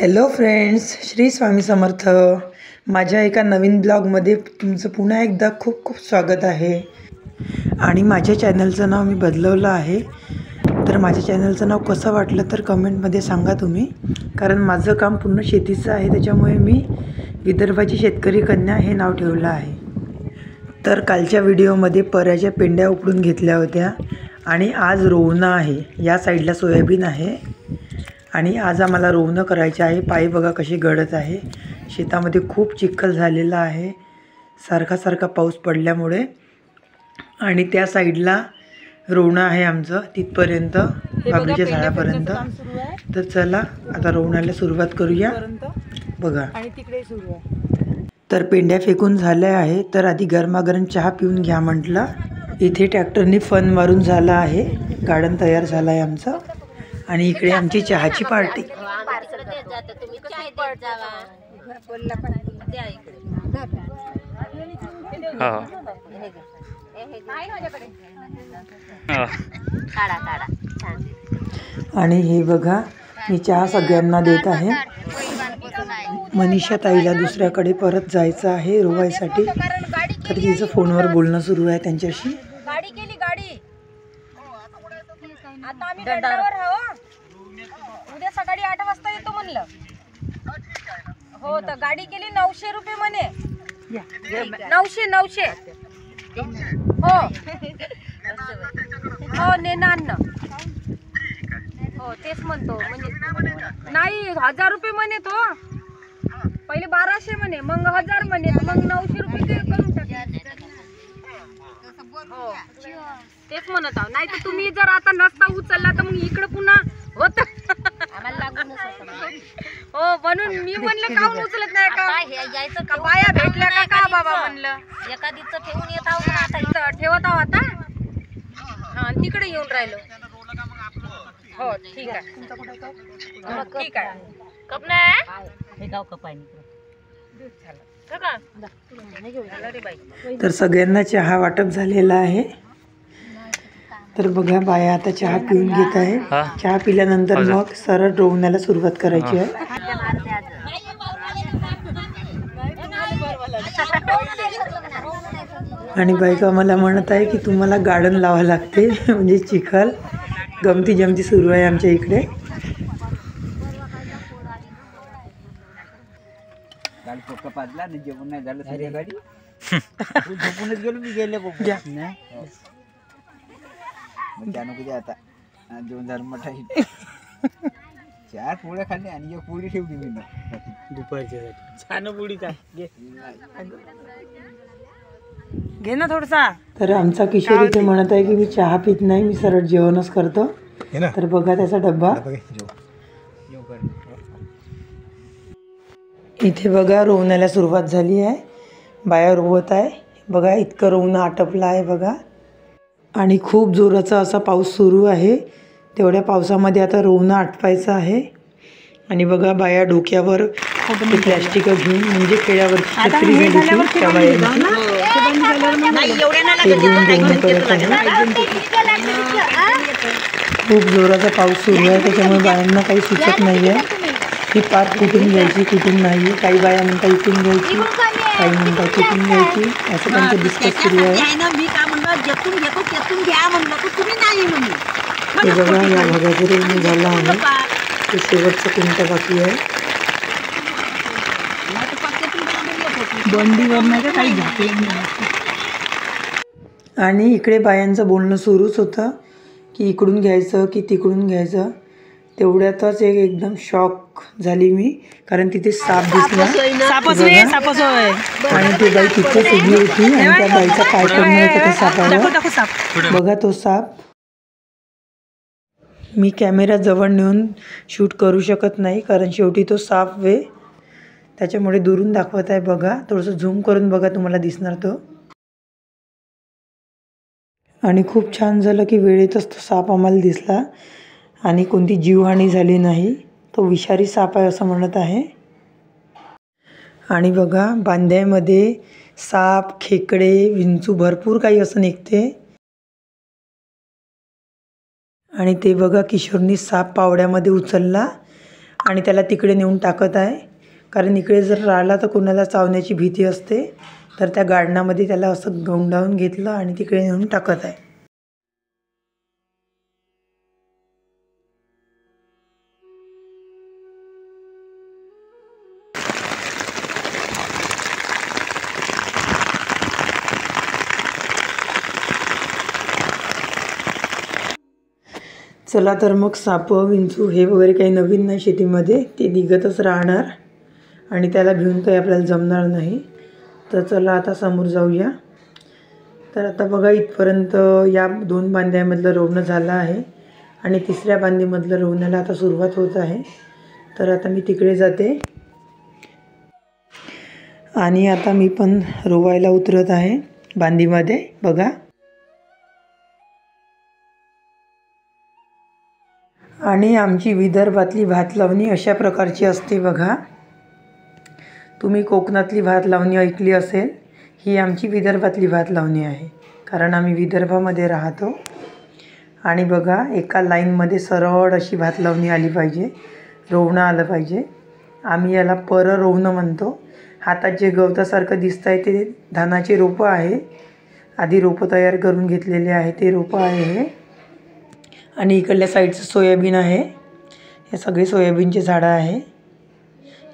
Hello friends, Shri Swami Samarth. माझ्या एका नवीन ब्लॉगमध्ये तुमचं पुन्हा एकदा खूप खूप स्वागत आहे. आणि माझ्या चॅनलचं नाव मी बदलवलं आहे. तर माझ्या चॅनलचं नाव कसं वाटलं तर कमेंटमध्ये सांगा तुम्ही. कारण माझं काम पूर्ण शेतीचं आहे, त्याच्यामुळे मी विदर्भाची शेतकरी कन्या हे नाव ठेवलं आहे. तर कालच्या व्हिडिओमध्ये पऱ्याच्या पेंड्या उपडून घेतल्या होत्या आणि आज रोवणं आहे. या साईडला सोयाबीन आहे आणि आज आम्हाला रोवणं करायचं आहे. पायी बघा कशी गळत आहे. शेतामध्ये खूप चिखल झालेला आहे सारखा पाऊस पडल्यामुळे. आणि त्या साईडला रोवणं आहे आमचं तिथपर्यंत बाबरीच्या झाडापर्यंत. तर चला आता रोवण्याला सुरुवात करूया. बघा आणि तिकडे सुरू आहे. तर पेंड्या फेकून झाल्या आहे. तर आधी गरमागरम चहा पिऊन घ्या म्हटलं. इथे ट्रॅक्टरने फन मारून झाला आहे. गार्डन तयार झालं आहे आमचं. आणि इकडे आमची चहाची पार्टी. आणि हे बघा मी चहा सगळ्यांना देत आहे. मनीषा ताईला दुसऱ्याकडे परत जायचं आहे रोवायसाठी. तर तिचं फोनवर बोलणं सुरू आहे त्यांच्याशी. गाडी केली गाडी. आता आम्ही गडावर आहोत. उद्या सकाळी 8 वाजता येतो म्हणलं. हो तर गाडी केली 900 रुपये म्हणे. 900 हो हो नेणार ना. हो तेच म्हणतो. म्हणजे नाही 1000 रुपये म्हणे तो. पहिले 1200 म्हणे, मग 1000 म्हणे, मग 900 रुपये करून टाकले. हो तेच म्हणत आहो. नाही तर तुम्ही जर आता नसता उचलला तर मग इकडे पुन्हा होत आम्हाला लागूनच होतं. हो म्हणून मी म्हणलं काऊन उचलत नाही का बाया भेटल्या का बाबा म्हणलं. एखादीचं ठेवून येत आहोत ना, आता इथं ठेवत आहो आता. हा तिकडे येऊन राहिलो. हो ठीक आहे ठीक आहे. कप नाही हे गाव कपाय तर सगळ्यांना चहा वाटप झालेला आहे. तर बघा बाया आता चहा पिऊन घेत आहे. चहा पिल्यानंतर मग सरळ रोवण्याला सुरुवात करायची आहे. आणि बायका मला म्हणत आहे की तुम्हाला गार्डन लावावं लागते म्हणजे चिखल. गमती जमती सुरू आहे आमच्या इकडे. जेवण नाही झालं संध्याकाळी झोपूनच गेलो मी. गेले आता जेवण झालं मठाई 4 पोळ्या खाल्ली आणि 1 पोळी ठेवली मी दुपारच्या. छान पोळीचा घे ना थोडसा. तर आमचा किशोर इथे म्हणत आहे की मी चहा पित नाही, मी सरळ जेवणच करतो. तर बघा त्याचा डब्बा. इथे बघा रोवण्याला सुरुवात झाली आहे. बाया रोवत आहे. बघा इतकं रोवणं आटपलं आहे बघा. आणि खूप जोराचा असा पाऊस सुरू आहे. तेवढ्या पावसामध्ये आता रोवणं आटपायचं आहे. आणि बघा बाया डोक्यावर प्लॅस्टिक घेऊन म्हणजे खेड्यावरची छत्री झाली ती त्या बायांची. ते घेऊन रोवणं करत आहे. खूप जोराचा पाऊस सुरू आहे, त्याच्यामुळे बायांना काही सुचत नाही आहे ही पार कुठून घ्यायची कुठून नाही. काही बाया म्हणतात इथून घ्यायची, काही म्हणतात कुठून घ्यायची, असं त्यांचं डिस्कस सुरू आहे. हे बघा या भागाचं रोवणं झालं आहे. ते शेवटचं कोणतं बाकी आहे. आणि इकडे बायांचं बोलणं सुरूच होतं की इकडून घ्यायचं की तिकडून घ्यायचं. तेवढ्यातच एकदम शॉक झाली मी, कारण तिथे साप दिसला. आणि ती बाई तिथेच उभी होती आणि त्या बाईचा पाय पडणार होता त्या सापाला. बघा तो साप. मी कॅमेरा जवळ नेऊन शूट करू शकत नाही कारण शेवटी तो साप वे, त्याच्यामुळे दुरून दाखवत आहे. बघा थोडंसं झूम करून बघा, तुम्हाला दिसणार तो. आणि खूप छान झालं की वेळेतच तो साप आम्हाला दिसला आणि कोणती जीवहानी झाली नाही. तो विषारी साप आहे असं म्हणत आहे. आणि बघा बांध्यामध्ये साप, खेकडे, विंचू भरपूर काही असं निघते. आणि ते बघा किशोरनी साप पावड्यामध्ये उचलला आणि त्याला तिकडे नेऊन टाकत आहे. कारण इकडे जर राहिला तर कुणाला चावण्याची भीती असते. तर त्या गार्डनामध्ये त्याला असं गुंडाळून घेतलं आणि तिकडे नेऊन टाकत आहे. चला तर मग साप विंचू हे वगैरे काही नवीन नाही शेतीमध्ये, ते निघतच राहणार आणि त्याला घेऊन काही आपल्याला जमणार नाही. तर चला आता समोर जाऊया. तर आता बघा इथपर्यंत या 2 बांध्यामधलं रोवणं झालं आहे आणि 3ऱ्या बांधीमधलं रोवण्याला आता सुरुवात होत आहे. तर आता मी तिकडे जाते आणि आता मी पण रोवायला उतरत आहे बांधीमध्ये. बघा आणि आमची विदर्भातली भात लावणी अशा प्रकारची असते बघा. तुम्ही कोकणातली भात लावणी ऐकली असेल, ही आमची विदर्भातली भात लावणी आहे. कारण आम्ही विदर्भामध्ये राहतो. आणि बघा एका लाईनमध्ये सरळ अशी भात लावणी आली पाहिजे, रोवणं आलं पाहिजे. आम्ही याला रोवणं म्हणतो. हातात जे गवतासारखं दिसतं आहे ते धानाचे रोपं आहे. आधी रोपं तयार करून घेतलेले आहे ते रोपं आहे हे. आणि इकडल्या साईडचं सोयाबीन आहे. हे सगळे सोयाबीनचे झाडं आहे,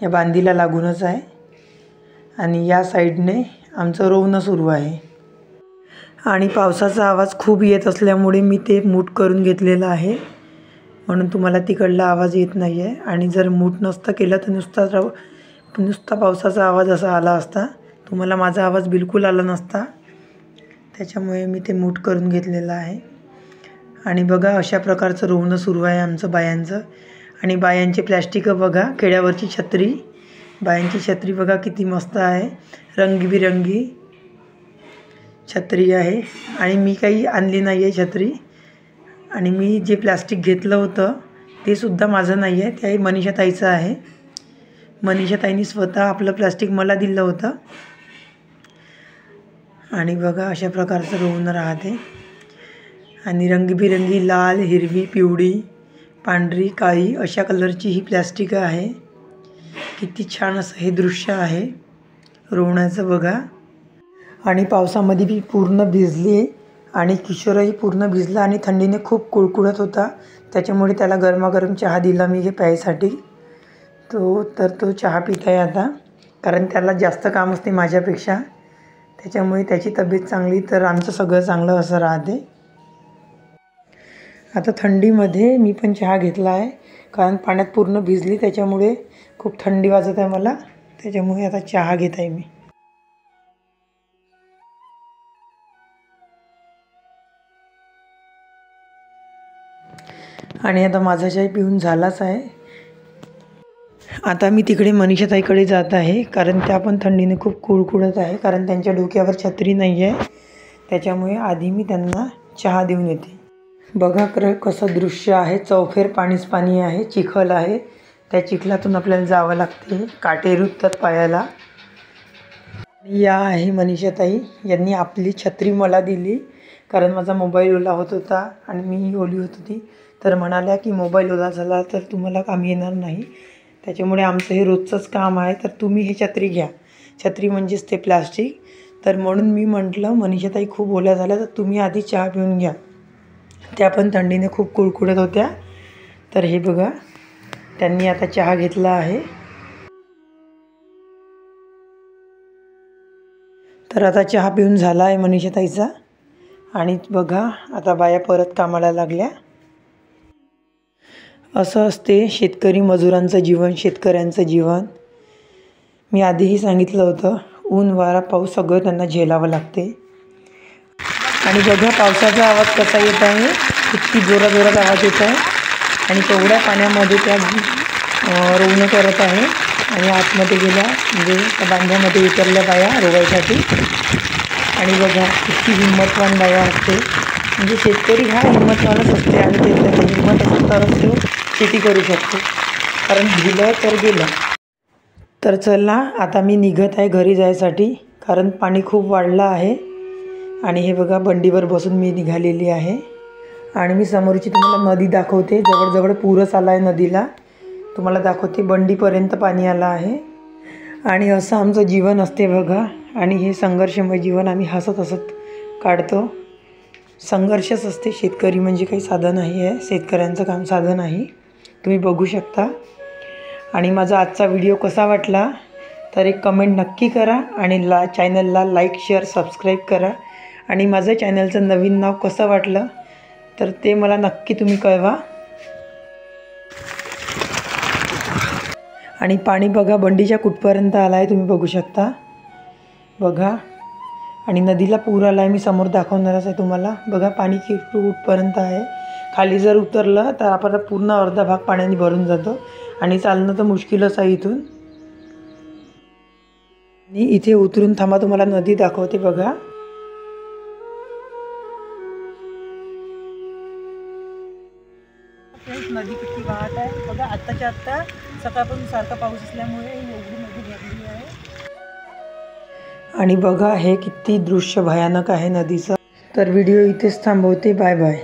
या बांधीला लागूनच आहे. आणि या साईडने आमचं रोवणं सुरू आहे. आणि पावसाचा आवाज खूप येत असल्यामुळे मी ते मूट करून घेतलेलं आहे, म्हणून तुम्हाला तिकडला आवाज येत नाही आहे. आणि जर मूट नसतं केलं तर नुसता पावसाचा आवाज असा आला असता, तुम्हाला माझा आवाज बिलकुल आला नसता. त्याच्यामुळे मी ते मूट करून घेतलेलं आहे. आणि बघा अशा प्रकारचं रोवणं सुरू आहे आमचं बायांचं. आणि बायांचे प्लॅस्टिक बघा, खेड्यावरची छत्री, बायांची छत्री बघा किती मस्त आहे, रंगीबिरंगी छत्री आहे. आणि मी काही आणली नाही आहे छत्री. आणि मी जे प्लॅस्टिक घेतलं होतं ते सुद्धा माझं नाही आहे, ते मनीषाताईचं आहे. मनीषाताईंनी स्वतः आपलं प्लॅस्टिक मला दिलं होतं. आणि बघा अशा प्रकारचं रोवणं राहते. आणि रंगीबिरंगी लाल, हिरवी, पिवळी, पांढरी, काळी अशा कलरची ही प्लॅस्टिक आहे. किती छान असं हे दृश्य आहे रोवण्याचं बघा. आणि पावसामध्ये मी पूर्ण भिजली आणि किशोरही पूर्ण भिजला आणि थंडीने खूप कुळकुळत होता. त्याच्यामुळे त्याला गरमागरम चहा दिला मी हे प्यायसाठी. तो चहा पित आहे आता, कारण त्याला जास्त काम असते माझ्यापेक्षा. त्याच्यामुळे त्याची तब्येत चांगली तर आमचं सगळं चांगलं असं राहते. आता थंडीमध्ये मी पण चहा घेतला आहे, कारण पाण्यात पूर्ण भिजली त्याच्यामुळे खूप थंडी वाजत आहे मला. त्याच्यामुळे आता चहा घेत आहे मी. आणि आता माझा चहा पिऊन झालाच आहे. आता मी तिकडे मनीषाताईकडे जात आहे, कारण त्या पण थंडीने खूप कुळकुळत आहे. कारण त्यांच्या डोक्यावर छत्री नाही आहे, त्याच्यामुळे आधी मी त्यांना चहा देऊन येते. बघा कसं दृश्य आहे, चौफेर पाणीच पाणी आहे, चिखल आहे. त्या चिखलातून आपल्याला जावं लागते, काटे रुततात पायाला. या आहे मनीषाताई, यांनी आपली छत्री मला दिली, कारण माझा मोबाईल ओला होत होता आणि मी ओली होत होती. तर म्हणाल्या की मोबाईल ओला झाला तर तुम्हाला काम येणार नाही, त्याच्यामुळे आमचं हे रोजचंच काम आहे, तर तुम्ही हे छत्री घ्या. छत्री म्हणजेच ते प्लास्टिक. तर म्हणून मी म्हटलं मनीषाताई खूप ओल्या झाल्या तर तुम्ही आधी चहा पिऊन घ्या. त्या पण थंडीने खूप कुळकुळत होत्या. तर हे बघा त्यांनी आता चहा घेतला आहे. तर आता चहा पिऊन झाला आहे मनीषाताईचा. आणि बघा आता बाया परत कामाला लागल्या. असं असते शेतकरी मजुरांचं जीवन, शेतकऱ्यांचं जीवन. मी आधीही सांगितलं होतं, ऊन वारा पाऊस सगळं त्यांना झेलावं लागते. आणि बघा पावसाचा आवाज कसा येत आहे, किती जोराजोरात आवाज येत आहे. आणि तेवढ्या पाण्यामध्ये त्या रोवणं करत आहे. आणि आतमध्ये गेल्या म्हणजे त्या बांध्यामध्ये उतरल्या बाया रोवायसाठी. आणि बघा किती हिंमतवान बाया असते. म्हणजे शेतकरी हा हिंमतवानच असते आणि त्याच्यात हिंमत असेल तरच तो शेती करू शकतो. कारण भिलं तर गेलं. तर चला आता मी निघत आहे घरी जायसाठी, कारण पाणी खूप वाढलं आहे. आणि हे बघा बंडीवर बसून मी निघालेली आहे. आणि मी समोरची तुम्हाला नदी दाखवते, जवळजवळ पूरच आला आहे नदीला. तुम्हाला दाखवते. बंडीपर्यंत पाणी आलं आहे. आणि असं आमचं जीवन असते बघा. आणि हे संघर्षमय जीवन आम्ही हसत हसत काढतो. संघर्षच असते. शेतकरी म्हणजे काही साधं नाही आहे. शेतकऱ्यांचं काम साधं नाही. तुम्ही बघू शकता. आणि माझा आजचा व्हिडिओ कसा वाटला तर एक कमेंट नक्की करा. आणि चॅनलला लाईक शेअर सबस्क्राईब करा. आणि माझं चॅनलचं नवीन नाव कसं वाटलं तर ते मला नक्की तुम्ही कळवा. आणि पाणी बघा बंडीच्या कुठपर्यंत आला आहे तुम्ही बघू शकता बघा. आणि नदीला पूर आला आहे. मी समोर दाखवणारच आहे तुम्हाला. बघा पाणी कुठपर्यंत आहे. खाली जर उतरलं तर आपल्याला पूर्ण अर्धा भाग पाण्याने भरून जातो. आणि चालणं तर मुश्किलच आहे इथून. आणि इथे उतरून थांबा तुम्हाला नदी दाखवते बघा. नदी किती वाहत आहे बघा. आत्ताच्या आत्ता सकाळपासून सारखा पाऊस असल्यामुळे एवढी नदी भरली आहे. आणि बघा हे किती दृश्य भयानक आहे नदीचं. तर व्हिडिओ इथेच थांबवते. Bye bye.